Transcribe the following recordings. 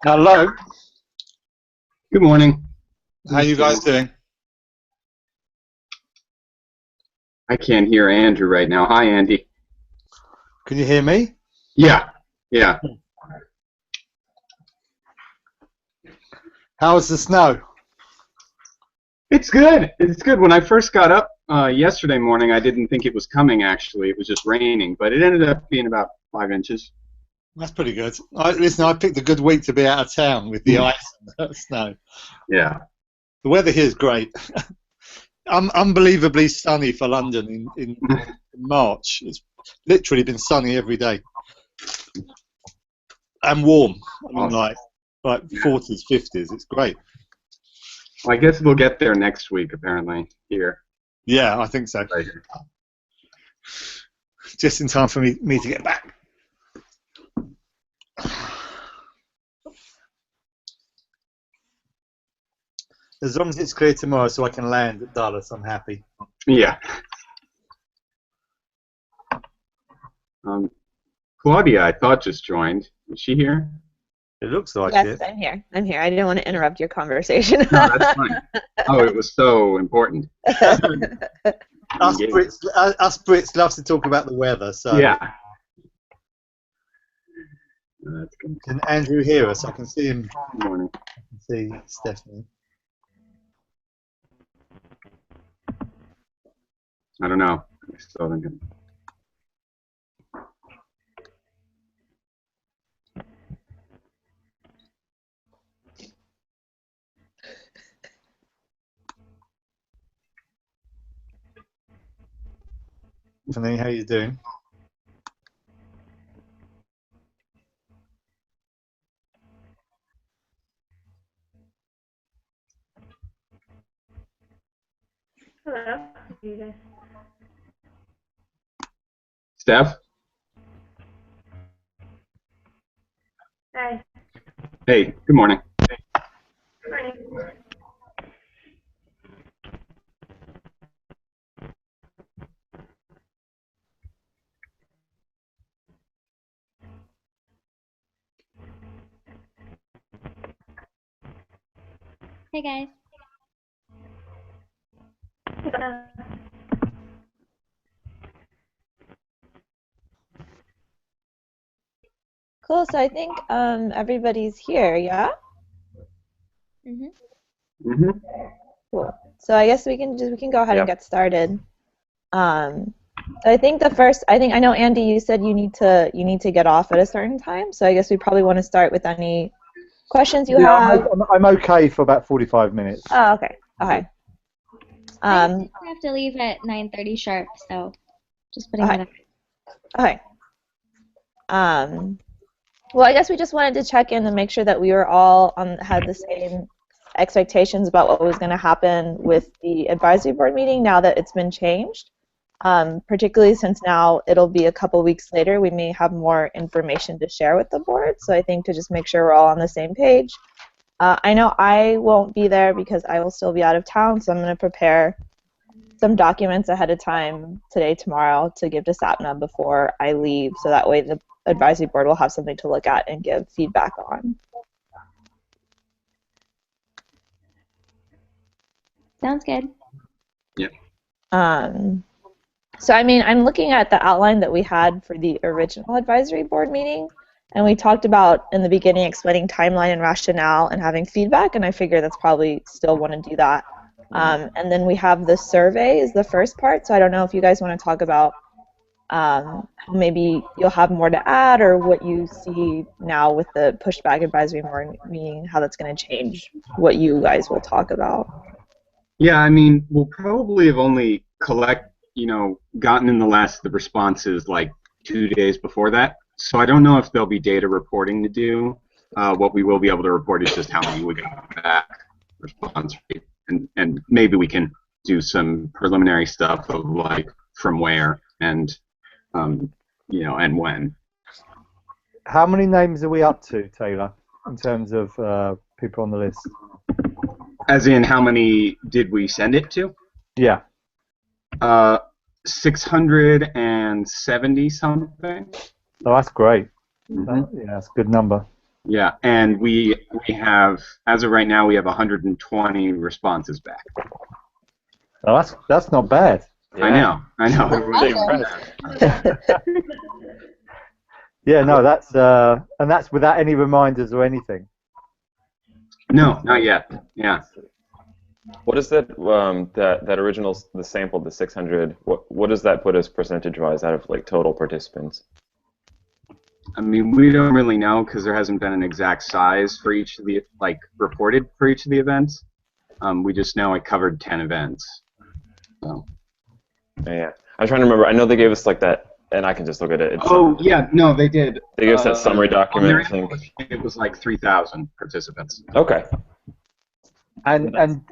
Hello. Good morning. How you guys doing? I can't hear Andrew right now. Hi, Andy. Can you hear me? Yeah, yeah. How's the snow? It's good. It's good. When I first got up yesterday morning, I didn't think it was coming, actually. It was just raining, but it ended up being about 5 inches. That's pretty good. Listen, I picked a good week to be out of town with the ice and the snow. Yeah. The weather here is great. Unbelievably sunny for London in March. It's literally been sunny every day. And warm. I mean, like 40s, 50s. It's great. Well, I guess we'll get there next week, apparently, here. Yeah, I think so. Right. Just in time for me to get back. As long as it's clear tomorrow so I can land at Dallas, I'm happy. Yeah. Claudia, I thought, just joined. Is she here? It looks like Yes, it. I'm here. I'm here. I didn't want to interrupt your conversation. No, that's fine. Oh, it was so important. Us Brits love to talk about the weather, so Yeah. That's good. can Andrew hear us? I can see him. Good morning. I can see Stephanie. I don't know. I still think Stephanie, how you doing? Hello. You guys. Steph? Hi. Hey, good morning. Good morning. Hey guys. Cool. So I think everybody's here. Yeah. Mhm. Mm-hmm. Cool. So I guess we can go ahead and get started. I think I know Andy, you said you need to get off at a certain time. So I guess we probably want to start with any questions you have. I'm okay for about 45 minutes. Oh, okay. Okay. I think we have to leave at 9:30 sharp, so just putting that up. Okay. Well, I guess we just wanted to check in and make sure that we were all had the same expectations about what was going to happen with the advisory board meeting now that it's been changed. Particularly since now it'll be a couple weeks later, we may have more information to share with the board. So I think to just make sure we're all on the same page. I know I won't be there because I will still be out of town, so I'm going to prepare some documents ahead of time today, tomorrow, to give to Sapna before I leave, so that way the advisory board will have something to look at and give feedback on. Sounds good. Yeah. So I mean, I'm looking at the outline that we had for the original advisory board meeting, and we talked about in the beginning explaining timeline and rationale and having feedback, and I figure that's probably still want to do that. And then we have the survey is the first part, so I don't know if you guys want to talk about how maybe you'll have more to add or what you see now with the pushback advisory board meeting, how that's going to change what you guys will talk about. Yeah, I mean, we'll probably have only gotten in the responses like 2 days before that. So I don't know if there'll be data reporting to do. What we will be able to report is just how many we got back, response rate, and maybe we can do some preliminary stuff of like from where and and when. How many names are we up to, Taylor, in terms of people on the list? As in, how many did we send it to? Yeah. 670 something. Oh, that's great. Mm-hmm. Yeah, that's a good number. Yeah, and we have, as of right now, we have 120 responses back. Oh, that's not bad. I know. Pretty impressed. Yeah, no, that's and that's without any reminders or anything. No, not yet. Yeah. What is that? That original, the sample, the 600. What does that put as percentage-wise out of like total participants? I mean, we don't really know because there hasn't been an exact size for each of the reported for each of the events. We just know it covered 10 events. So. Yeah, I'm trying to remember. I know they gave us like that, and I can just look at it. Yeah, no, they did. They gave us that summary document. I On think it was like 3,000 participants. Okay. And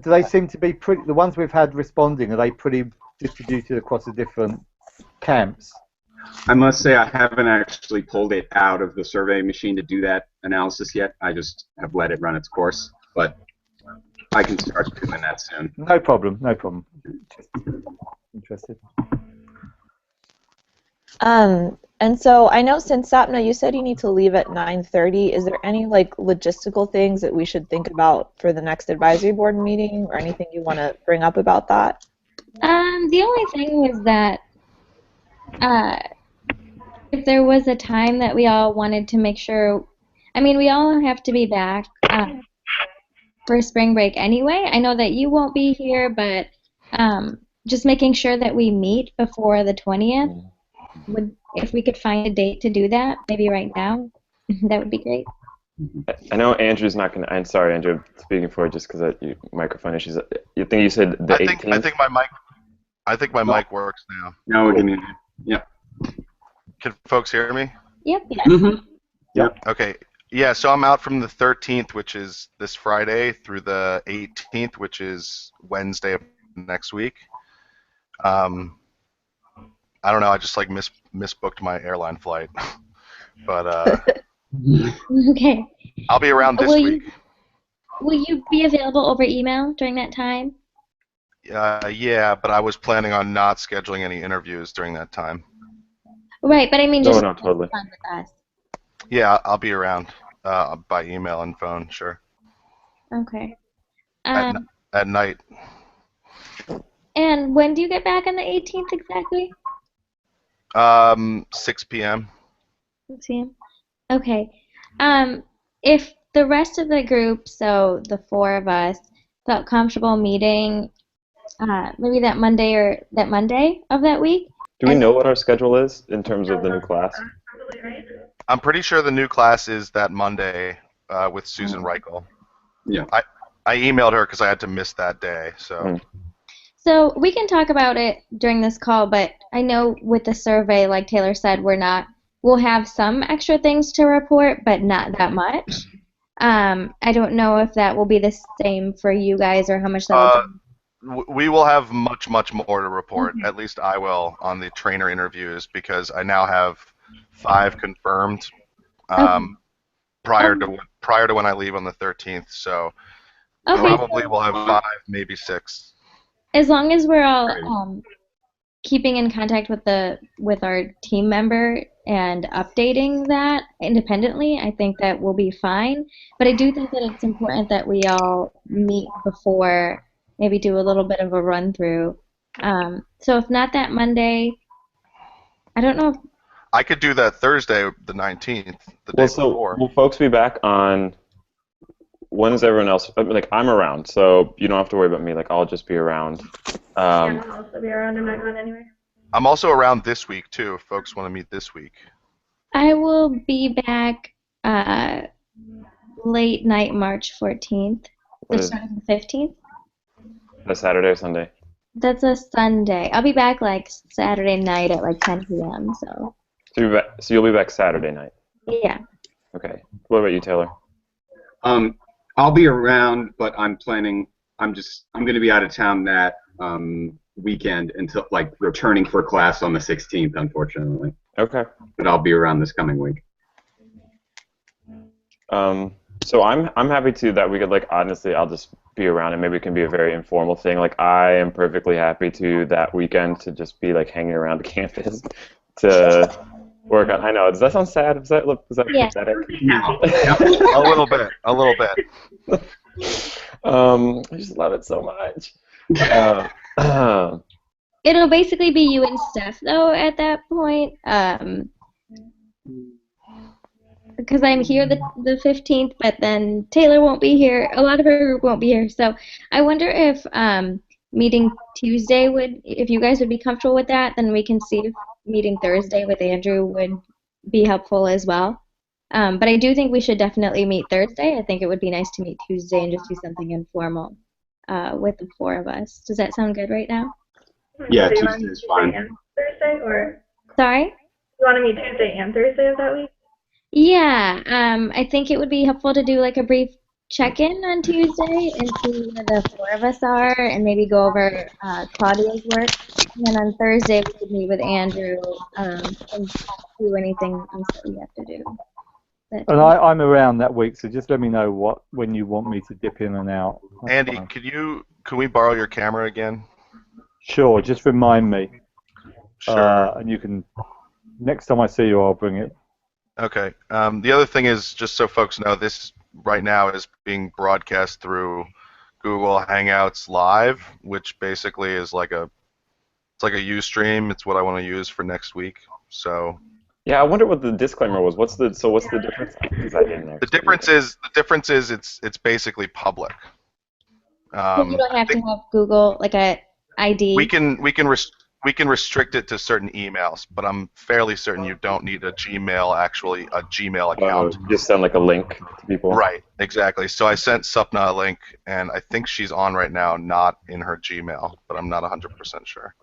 do they seem to be pretty? The ones we've had responding, are they pretty distributed across the different camps? I must say I haven't actually pulled it out of the survey machine to do that analysis yet. I just have let it run its course, but I can start doing that soon. No problem. No problem. Just interested. And so I know since Sapna, you said you need to leave at 9:30. Is there any like logistical things that we should think about for the next advisory board meeting, or anything you want to bring up about that? The only thing was that if there was a time that we all wanted to make sure, I mean, we all have to be back for spring break anyway. I know that you won't be here, but just making sure that we meet before the 20th. If we could find a date to do that, maybe right now, that would be great. I know Andrew's not gonna. I'm sorry, Andrew. Speaking for just because of microphone issues. You think you said the 18th? I think my mic works now. No, we can. Yep. Can folks hear me? Yep. Mm-hmm. Yep. Okay. Yeah, so I'm out from the 13th, which is this Friday, through the 18th, which is Wednesday of next week. I don't know. I just like misbooked my airline flight, but Okay. I'll be around this week. Will you be available over email during that time? Yeah, but I was planning on not scheduling any interviews during that time. Right, but I mean just No, totally. fun with us. Yeah, I'll be around by email and phone, sure. Okay. At night. And when do you get back on the 18th exactly? 6 p.m. Let's see. Okay. If the rest of the group, so the 4 of us, felt comfortable meeting maybe that Monday of that week. Do we know what our schedule is in terms of the new class? I'm pretty sure the new class is that Monday with Susan Reichel. Yeah. I emailed her because I had to miss that day, so. So we can talk about it during this call, but I know with the survey, like Taylor said, we'll have some extra things to report, but not that much. I don't know if that will be the same for you guys or how much that will be. We will have much more to report. Okay. At least I will on the trainer interviews because I now have 5 confirmed prior to when I leave on the 13th. So probably we'll have 5, maybe 6. As long as we're all keeping in contact with our team member and updating that independently, I think that will be fine. But I do think that it's important that we all meet before, maybe do a little bit of a run through. So if not that Monday, I don't know. I could do that Thursday, the 19th, the day before. Will folks be back on? When is everyone else? Like, I'm around, so you don't have to worry about me. Like, I'll just be around. I'll also be around. I'm not going anywhere. I'm also around this week, too, if folks want to meet this week. I will be back late night March 14th. So starting the 15th. A Saturday or Sunday? That's a Sunday. I'll be back, like, Saturday night at, like, 10 p.m., so. So you'll be back Saturday night? Yeah. Okay. What about you, Taylor? I'll be around, but I'm going to be out of town that weekend until returning for class on the 16th, unfortunately. Okay. But I'll be around this coming week. So I'm happy to that we could honestly I'll just be around and maybe it can be a very informal thing. I am perfectly happy to that weekend to just be hanging around the campus to work on. I know. Does that sound sad? Is that Yeah. pathetic? No. A little bit. A little bit. I just love it so much. It'll basically be you and Steph though at that point. Because I'm here the 15th, but then Taylor won't be here. A lot of our group won't be here. So I wonder if meeting Tuesday if you guys would be comfortable with that, then we can see if meeting Thursday with Andrew would be helpful as well. But I do think we should definitely meet Thursday. I think it would be nice to meet Tuesday and just do something informal with the 4 of us. Does that sound good right now? Yeah, So you want Tuesday to is meet fine. Tuesday and Thursday, or Sorry? you want to meet Tuesday and Thursday of that week? Yeah, I think it would be helpful to do like a brief check-in on Tuesday and see where the 4 of us are and maybe go over Claudia's work. And then on Thursday we could meet with Andrew and do anything else that we have to do. But, And I'm around that week, so just let me know when you want me to dip in and out. That's Andy, fine. can we borrow your camera again? Sure, just remind me. Sure. And you can, next time I see you, I'll bring it. Okay. The other thing is, just so folks know, this right now is being broadcast through Google Hangouts Live, which basically is like a Ustream. It's what I want to use for next week. So. Yeah, I wonder what the disclaimer was. What's the difference? Because I didn't The difference is it's basically public. so you don't have to have Google like a ID. We can restrict it to certain emails, but I'm fairly certain you don't need a Gmail account. Just send like a link to people. Right, exactly. So I sent Supna a link, and I think she's on right now, not in her Gmail, but I'm not 100% sure.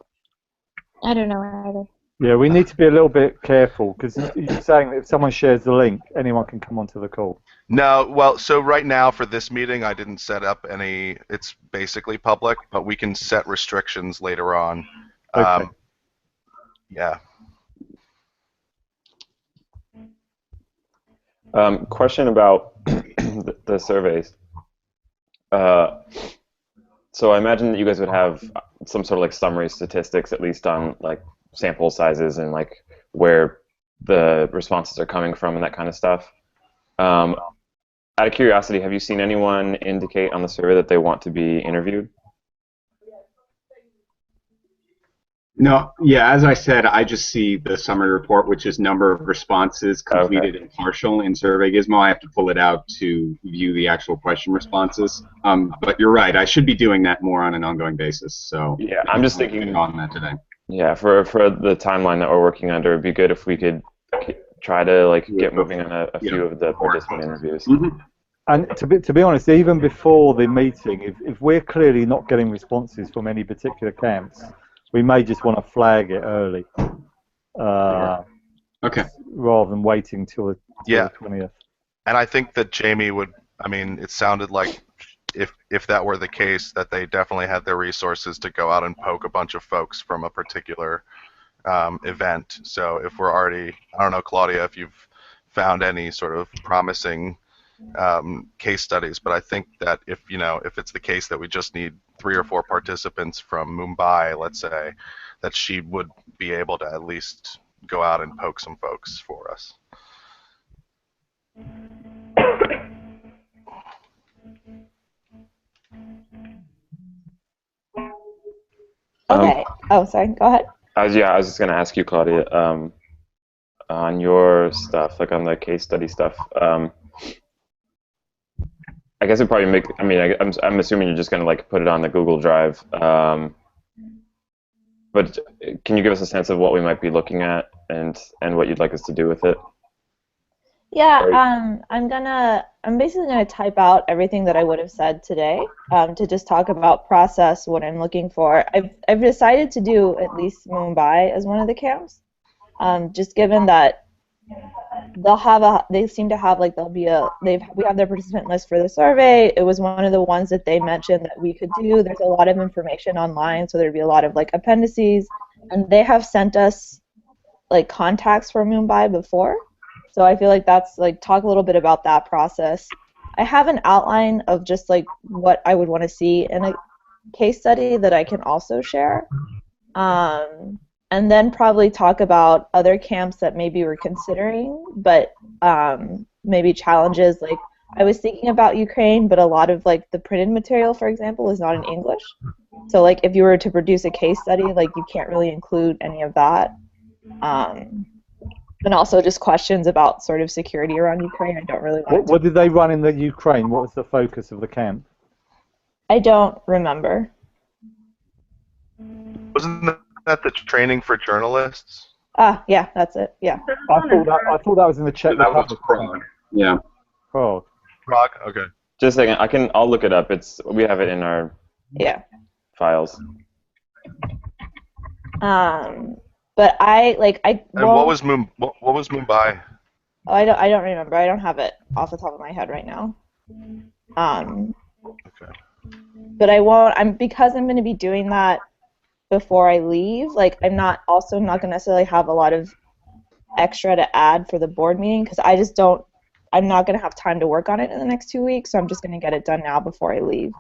I don't know either. Yeah, we need to be a little bit careful because you're saying that if someone shares the link, anyone can come onto the call. No, well, so right now for this meeting, I didn't set up any. It's basically public, but we can set restrictions later on. Okay. Yeah. Question about the surveys. So I imagine that you guys would have some sort of like summary statistics, at least on like sample sizes and like where the responses are coming from and that kind of stuff. Out of curiosity, have you seen anyone indicate on the survey that they want to be interviewed? No, yeah, as I said, I just see the summary report, which is number of responses completed and partial in Survey Gizmo. I have to pull it out to view the actual question responses. But you're right, I should be doing that more on an ongoing basis. So yeah, I'm just thinking on that today. Yeah, for the timeline that we're working under, it'd be good if we could try to like get moving on a few of the participant interviews. Mm-hmm. And to be honest, even before the meeting, if we're clearly not getting responses from any particular camps, we may just want to flag it early, Okay. rather than waiting till the 20th. And I think that Jamie would. I mean, it sounded like if that were the case, that they definitely had their resources to go out and poke a bunch of folks from a particular event. So if we're already, I don't know, Claudia, if you've found any sort of promising case studies, but I think that if it's the case that we just need 3 or 4 participants from Mumbai, let's say, that she would be able to at least go out and poke some folks for us. Okay. Oh, sorry. Go ahead. I was just gonna ask you, Claudia, on your stuff, like on the case study stuff. I guess it probably make. I mean, I'm assuming you're just gonna like put it on the Google Drive. But can you give us a sense of what we might be looking at and what you'd like us to do with it? Yeah, I'm basically gonna type out everything that I would have said today, to just talk about process, what I'm looking for. I've decided to do at least Mumbai as one of the camps, just given that they seem to have like we have their participant list for the survey. It was one of the ones that they mentioned that we could do. There's a lot of information online, so there'd be a lot of like appendices, and they have sent us like contacts for Mumbai before. So I feel like that's like talk a little bit about that process. I have an outline of just like what I would want to see in a case study that I can also share. and then probably talk about other camps that maybe we're considering, but maybe challenges. Like I was thinking about Ukraine, but a lot of like the printed material, for example, is not in English. So like if you were to produce a case study, like you can't really include any of that. And also just questions about sort of security around Ukraine. I don't really want What did they run in the Ukraine? What was the focus of the camp? I don't remember. Wasn't that the training for journalists? Ah, yeah, that's it. Yeah. I thought that was in the Czech That was Republic. Prague. Yeah. Oh, Prague? Okay. Just a second. I'll look it up. We have it in our Yeah. files. But I And what was Mumbai? Oh, I don't remember. I don't have it off the top of my head right now. Okay. But I won't. Because I'm going to be doing that before I leave. Like I'm not going to necessarily have a lot of extra to add for the board meeting because I just don't. I'm not going to have time to work on it in the next 2 weeks, so I'm just going to get it done now before I leave.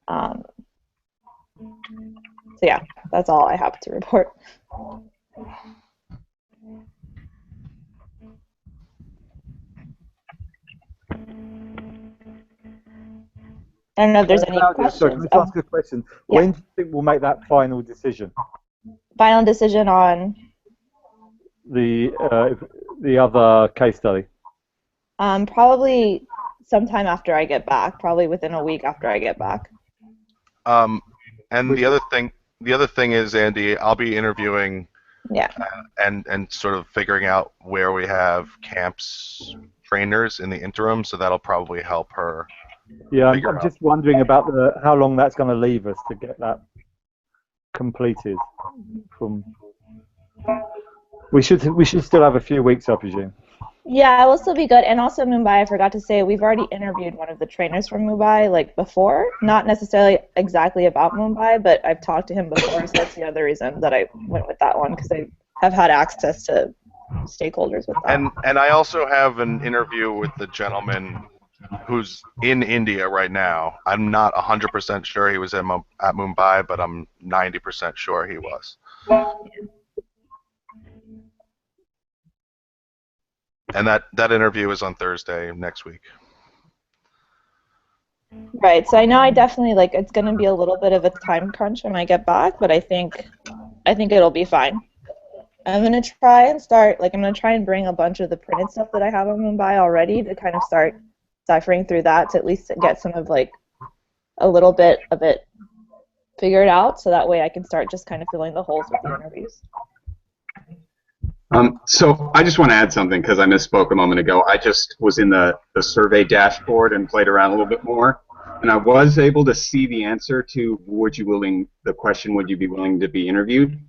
So yeah, that's all I have to report. I don't know if there's any questions. Sorry, can I ask a question? Yeah. When do you think we'll make that final decision? Final decision on The other case study. probably sometime after I get back, probably within a week after I get back. And the other thing is, Andy, I'll be interviewing Yeah. and sort of figuring out where we have camps trainers in the interim, so that'll probably help her. Yeah, figure I'm out. just wondering about how long that's going to leave us to get that completed. We should still have a few weeks, I presume. Yeah, it will still be good. And also Mumbai, I forgot to say, we've already interviewed one of the trainers from Mumbai, like before. Not necessarily exactly about Mumbai, but I've talked to him before, so that's the other reason that I went with that one, because I have had access to stakeholders with that. And I also have an interview with the gentleman who's in India right now. I'm not 100% sure he was at Mumbai, but I'm 90% sure he was. And that interview is on Thursday next week. Right, so I know I definitely, like, it's going to be a little bit of a time crunch when I get back, but I think it'll be fine. I'm going to try and start, like, I'm going to try and bring a bunch of the printed stuff that I have on Mumbai already to kind of start ciphering through that to at least get some of, like, a little bit of it figured out, so that way I can start just kind of filling the holes with the interviews. So I just want to add something because I misspoke a moment ago. I just was in the survey dashboard and played around a little bit more, and I was able to see the answer to the question, would you be willing to be interviewed?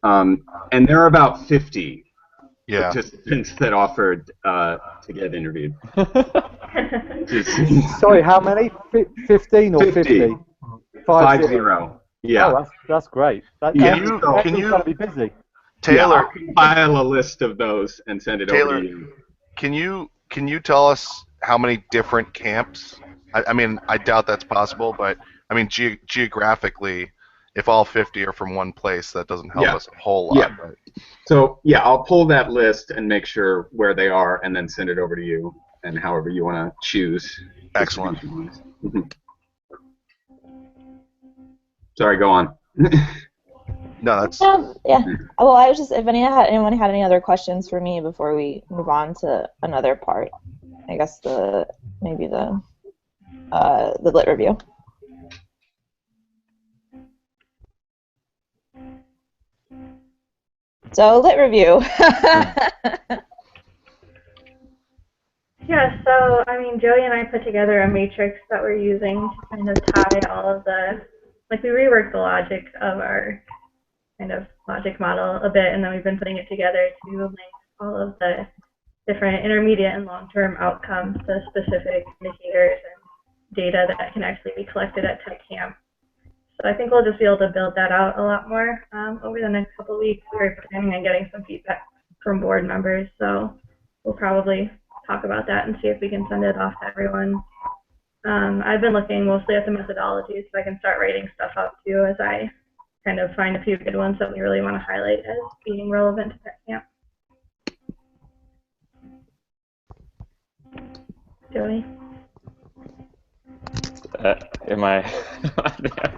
And there are about 50 participants that offered to get interviewed. Sorry, how many? 15 or 50? 50. Yeah. Oh, that's great. Can you going to be busy. Taylor, I'll compile a list of those and send it over to you. Can you tell us how many different camps? I mean, I doubt that's possible, but I mean, geographically, if all 50 are from one place, that doesn't help us a whole lot. Yeah. Right? So yeah, I'll pull that list and make sure where they are, and then send it over to you, and however you want to choose. Excellent. Sorry, go on. No, that's. Yeah. Well, I was just, if anyone had any other questions for me before we move on to another part, I guess maybe the lit review. So lit review. Yeah, so I mean, Joey and I put together a matrix that we're using to kind of tie all of we reworked the logic of our kind of logic model a bit, and then we've been putting it together to link all of the different intermediate and long-term outcomes to specific indicators and data that can actually be collected at Tech Camp. So I think we'll just be able to build that out a lot more over the next couple of weeks. We're planning on getting some feedback from board members, so we'll probably talk about that and see if we can send it off to everyone. I've been looking mostly at the methodologies so I can start writing stuff up too as I kind of find a few good ones that we really want to highlight as being relevant to that camp. Joey? Am I? I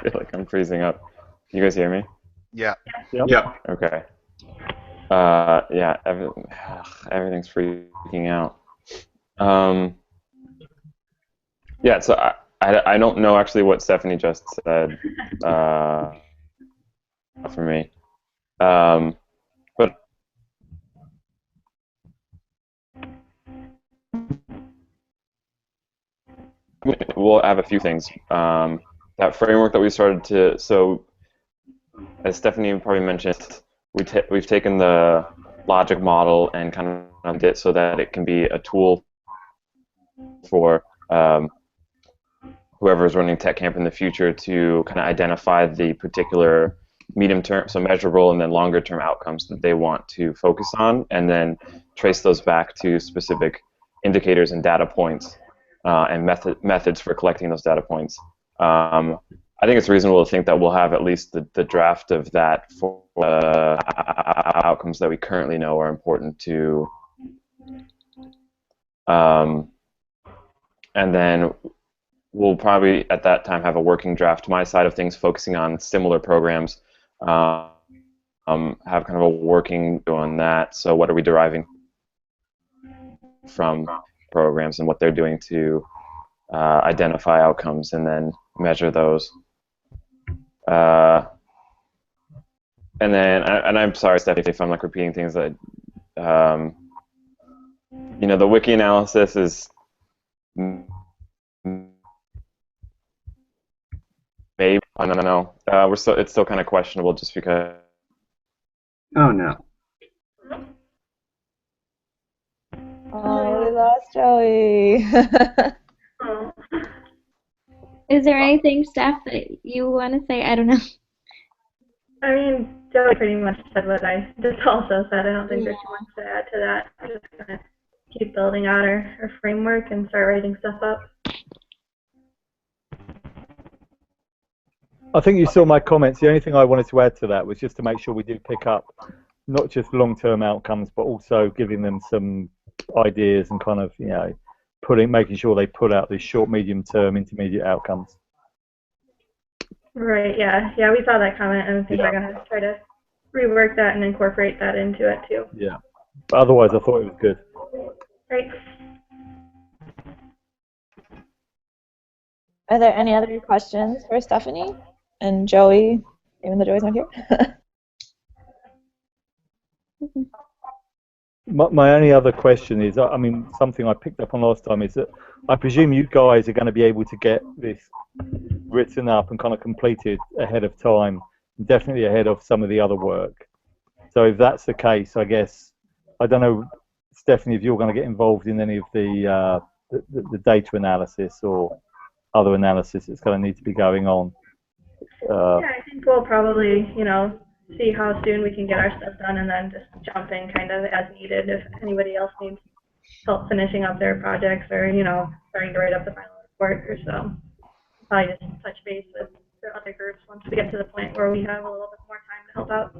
feel like I'm freezing up. Can you guys hear me? Yeah. Yep. Okay. Yeah, everything's freaking out. Yeah, so I don't know actually what Stephanie just said for me. But we'll have a few things. That framework that we started to, so as Stephanie probably mentioned, we've taken the logic model and kind of did it so that it can be a tool for whoever is running tech camp in the future to kind of identify the particular medium term, so measurable and then longer term outcomes that they want to focus on, and then trace those back to specific indicators and data points and methods for collecting those data points. I think it's reasonable to think that we'll have at least the draft of that for outcomes that we currently know are important to. And then we'll probably at that time have a working draft. My side of things focusing on similar programs. Have kind of a working on that. So what are we deriving from programs and what they're doing to identify outcomes and then measure those. And then, and I'm sorry, Stephanie, if I'm like repeating things that, you know, the wiki analysis is maybe, I don't know. It's still kind of questionable just because. Oh no. Oh, we lost Joey. Oh. Is there anything, Steph, that you want to say? I don't know. I mean, Joey pretty much said what I just also said. I don't think there's too much to add to that. We're just going to keep building out our framework and start writing stuff up. I think you saw my comments. The only thing I wanted to add to that was just to make sure we do pick up not just long-term outcomes, but also giving them some ideas and kind of, you know, making sure they put out these short, medium-term, intermediate outcomes. Right, yeah. Yeah, we saw that comment, and I think we're going to try to rework that and incorporate that into it, too. Yeah. But otherwise, I thought it was good. Great. Are there any other questions for Stephanie and Joey, even though Joey's not here? My only other question is, I mean, something I picked up on last time is that I presume you guys are going to be able to get this written up and kind of completed ahead of time, definitely ahead of some of the other work. So if that's the case, I guess, I don't know, Stephanie, if you're going to get involved in any of the data analysis or other analysis that's going to need to be going on. Yeah, I think we'll probably, you know, see how soon we can get our stuff done and then just jump in kind of as needed if anybody else needs help finishing up their projects or, you know, starting to write up the final report or so. Probably just touch base with the other groups once we get to the point where we have a little bit more time to help out.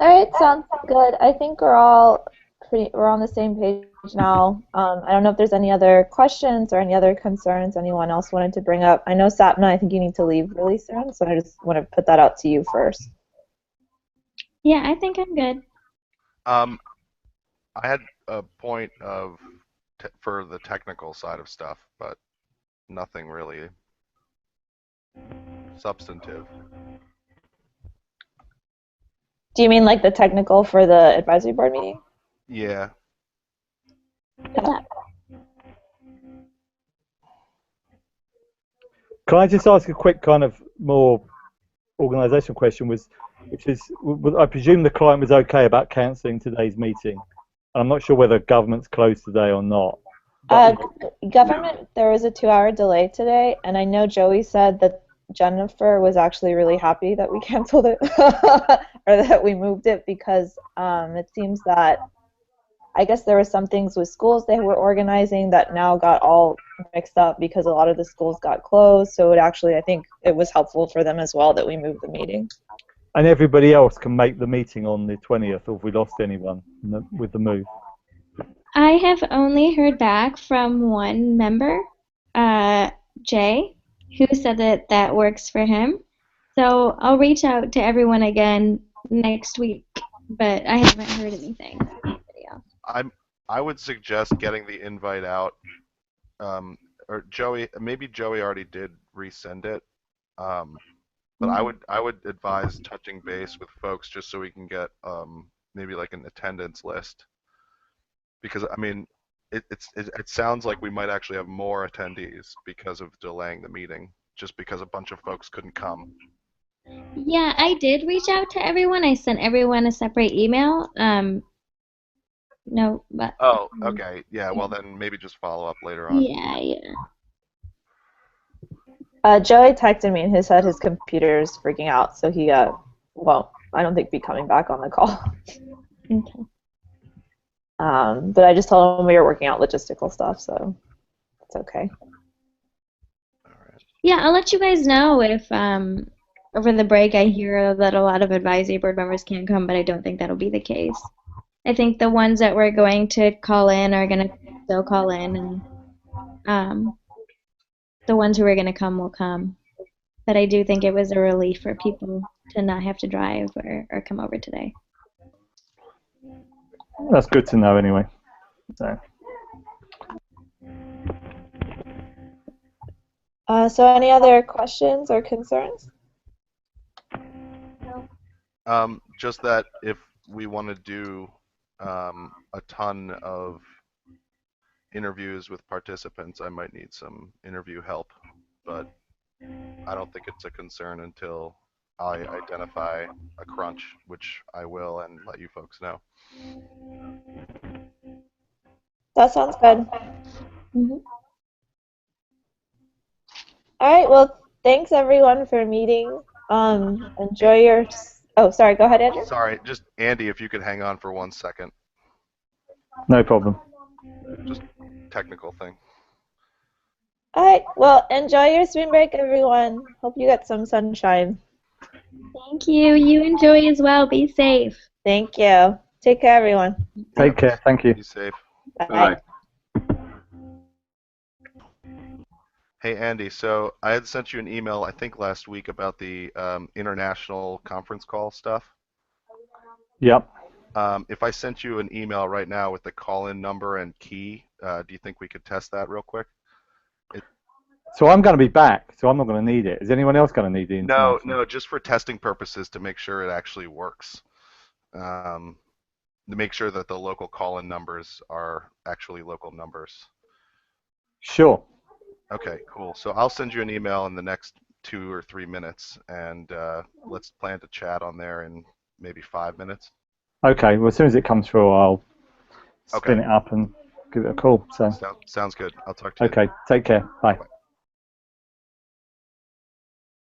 All right, sounds good. I think we're on the same page now. I don't know if there's any other questions or any other concerns anyone else wanted to bring up. I know Sapna, I think you need to leave really soon, so I just want to put that out to you first. Yeah, I think I'm good. I had a point of for the technical side of stuff, but nothing really substantive. Do you mean like the technical for the advisory board meeting? Yeah. Can I just ask a quick kind of more organizational question, which is, I presume the client was okay about cancelling today's meeting. I'm not sure whether government's closed today or not. Government, there was a 2-hour delay today, and I know Joey said that Jennifer was actually really happy that we canceled it or that we moved it because it seems that I guess there were some things with schools they were organizing that now got all mixed up because a lot of the schools got closed. So it actually, I think it was helpful for them as well that we moved the meeting. And everybody else can make the meeting on the 20th, or if we lost anyone with the move. I have only heard back from one member, Jay, who said that that works for him. So I'll reach out to everyone again next week, but I haven't heard anything from anybody else. I would suggest getting the invite out, or Joey. Maybe Joey already did resend it, but I would advise touching base with folks just so we can get maybe like an attendance list, because I mean it sounds like we might actually have more attendees because of delaying the meeting, just because a bunch of folks couldn't come. Yeah, I did reach out to everyone. I sent everyone a separate email. No, but Oh, okay. Yeah, well then maybe just follow up later on. yeah. Joey texted me and he said his computer's freaking out, so he well, I don't think be coming back on the call. Okay. But I just told him we were working out logistical stuff, so it's okay. Yeah, I'll let you guys know if over the break I hear that a lot of advisory board members can't come, but I don't think that'll be the case. I think the ones that we're going to call in are going to still call in, and the ones who are going to come will come. But I do think it was a relief for people to not have to drive or come over today. That's good to know anyway. So. So any other questions or concerns? Just that if we want to do a ton of interviews with participants, I might need some interview help, but I don't think it's a concern until I identify a crunch, which I will, and let you folks know. That sounds good. All right, well, thanks everyone for meeting. Enjoy your... Oh, sorry, go ahead, Andrew. Sorry, just Andy, if you could hang on for 1 second. No problem. Just technical thing. All right, well, enjoy your spring break, everyone. Hope you get some sunshine. Thank you. You enjoy as well. Be safe. Thank you. Take care, everyone. Take care. Thank you. Be safe. Bye. Hey Andy, so I had sent you an email I think last week about the international conference call stuff. Yep. If I sent you an email right now with the call-in number and key, do you think we could test that real quick? So I'm going to be back, so I'm not going to need it. Is anyone else going to need the information? No, just for testing purposes to make sure it actually works. To make sure that the local call-in numbers are actually local numbers. Sure. Okay, cool. So I'll send you an email in the next 2 or 3 minutes, and let's plan to chat on there in maybe 5 minutes. Okay, well, as soon as it comes through, I'll spin it up and give it a call. So. Sounds good. I'll talk to you. Okay, take care. Bye. Bye.